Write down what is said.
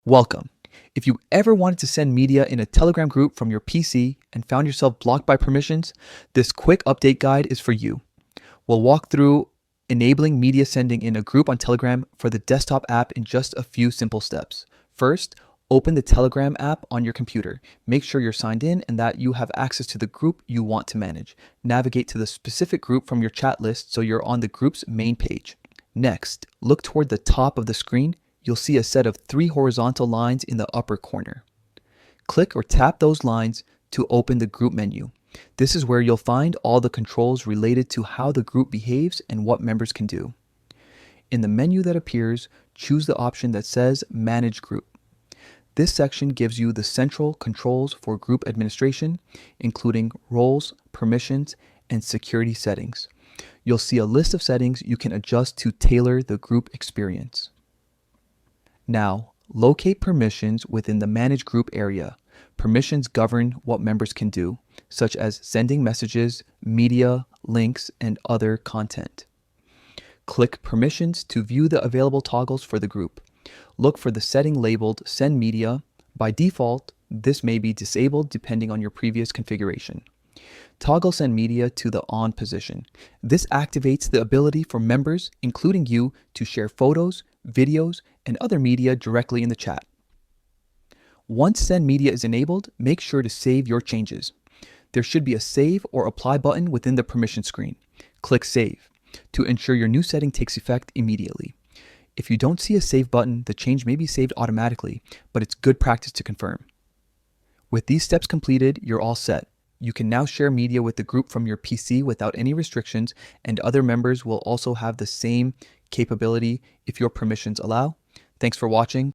Welcome. If you ever wanted to send media in a Telegram group from your PC and found yourself blocked by permissions, this quick update guide is for you. We'll walk through enabling media sending in a group on Telegram for the desktop app in just a few simple steps. First, open the Telegram app on your computer. Make sure you're signed in and that you have access to the group you want to manage. Navigate to the specific group from your chat list so you're on the group's main page. Next, look toward the top of the screen. You'll see a set of 3 horizontal lines in the upper corner. Click or tap those lines to open the group menu. This is where you'll find all the controls related to how the group behaves and what members can do. In the menu that appears, choose the option that says Manage Group. This section gives you the central controls for group administration, including roles, permissions, and security settings. You'll see a list of settings you can adjust to tailor the group experience. Now, locate permissions within the Manage Group area. Permissions govern what members can do, such as sending messages, media, links, and other content. Click Permissions to view the available toggles for the group. Look for the setting labeled Send Media. By default, this may be disabled depending on your previous configuration. Toggle Send Media to the On position. This activates the ability for members, including you, to share photos, videos, and other media directly in the chat. Once Send Media is enabled, make sure to save your changes. There should be a Save or Apply button within the permission screen. Click Save to ensure your new setting takes effect immediately. If you don't see a Save button, the change may be saved automatically, but it's good practice to confirm. With these steps completed, you're all set. You can now share media with the group from your PC without any restrictions, and other members will also have the same capability if your permissions allow. Thanks for watching.